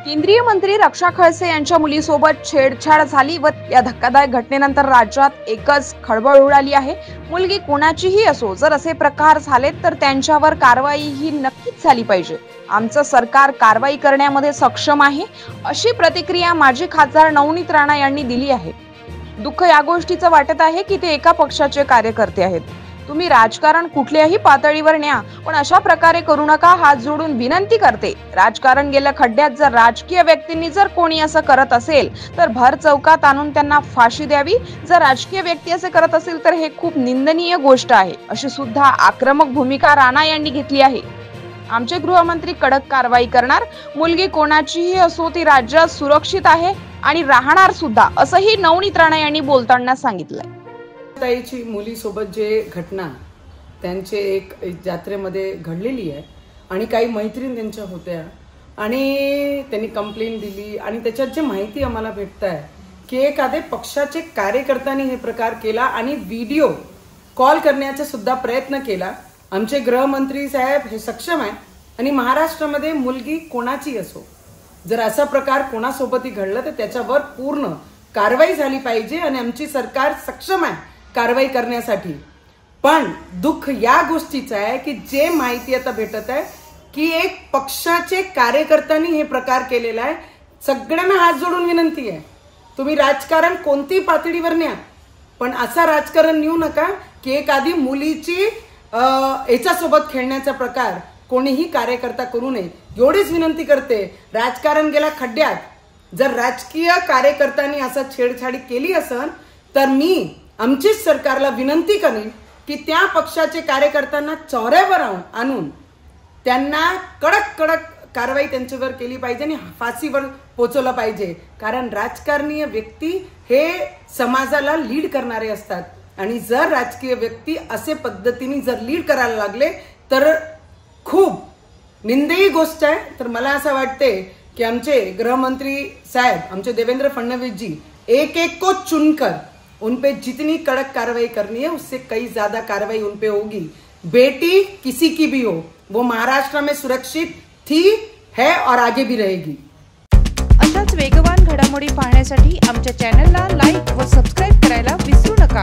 केंद्रीय मंत्री रक्षा खडसे यांच्या मुलीसोबत छेडछाड झाली व या धक्कादायक घटनेनंतर राज्यात एकच खळबळ उडाली आहे। मुलगी कोणाचीही असो, जर असे प्रकार झाले तर त्यांच्यावर कारवाई ही नक्कीच झाली पाहिजे। आमचं सरकार कारवाई करण्यामध्ये सक्षम आहे, अशी प्रतिक्रिया माजी खासदार नवनीत राणा यांनी दिली आहे। दुःख या गोष्टीचं वाटत आहे की ते एका पक्षाचे कार्यकर्ते आहेत। तुम्ही राजकारण कुठल्याही पातळीवर न्या, पण अशा प्रकारे करू नका, हात जोडून विनंती करते। राजकारण गेल्या खड्ड्यात जर राजकीय व्यक्तींनी जर कोणी असं करत असेल तर भर चौकात आणून त्यांना फाशी द्यावी। जर राजकीय व्यक्ती असे करत असेल तर हे खूप निंदनीय गोष्ट आहे, अशी सुद्धा आक्रमक भूमिका राणा यांनी घेतली आहे। आमचे गृहमंत्री कडक कारवाई करणार, मुलगी कोणाचीही असो ती राज्यात सुरक्षित आहे आणि राहणार सुद्धा, असंही नवनीत राणा यांनी बोलताना सांगितलंय। ताईची मुलीसोबत जे घटना त्यांचे एक यात्रेमध्ये घडलेली आहे आणि काही मैत्रीण त्यांच्या होत्या आणि त्यांनी कंप्लेंट दिली आणि त्याच्यात जे माहिती आम्हाला भेटत आहे की एखाद्या पक्षाचे कार्यकर्त्यांनी हे प्रकार केला आणि व्हिडिओ कॉल करण्याचा सुद्धा प्रयत्न केला। आमचे गृहमंत्री साहेब हे सक्षम आहे आणि महाराष्ट्रामध्ये मुलगी कोणाची असो, जर असा प्रकार कोणासोबतही घडला तर त्याच्यावर पूर्ण कारवाई झाली पाहिजे आणि आमची सरकार सक्षम आहे कारवाई करण्यासाठी। पण दुःख या गोष्टीचं आहे की जे माहिती आता भेटत आहे की एक पक्षाचे कार्यकर्त्यांनी हे प्रकार केलेला आहे। सगळ्यांना हात जोडून विनंती आहे, तुम्ही राजकारण कोणतीही पातळीवर न्या, पण असा राजकारण नेऊ नका की एखादी मुलीची याच्यासोबत खेळण्याचा प्रकार कोणीही कार्यकर्ता करू नये, एवढीच विनंती करते। राजकारण गेल्या खड्ड्यात, जर राजकीय कार्यकर्त्यांनी असं छेडछाडी केली असेल तर मी आमचीच सरकारला विनंती करेन की त्या पक्षाचे कार्यकर्त्यांना चौऱ्यावर आणून त्यांना कडक कारवाई त्यांच्यावर केली पाहिजे आणि फाशीवर पोहोचवलं पाहिजे। कारण राजकारणीय व्यक्ती हे समाजाला लीड करणारे असतात आणि जर राजकीय व्यक्ती असे पद्धतीने जर लीड करायला लागले तर खूप निंदेची गोष्ट आहे। तर मला असं वाटते कि आमचे गृहमंत्री साहब, आमचे देवेंद्र फडणवीस जी, एक को चुनकर उनपे जितनी कड़क कार्रवाई करनी है उससे कई ज्यादा कार्रवाई उनपे होगी। बेटी किसी की भी हो, वो महाराष्ट्र में सुरक्षित थी, है और आगे भी रहेगी। अशाच वेगवान घडामोडी पाहण्यासाठी आमच्या चॅनलला लाईक व सबस्क्राइब करायला विसरू नका।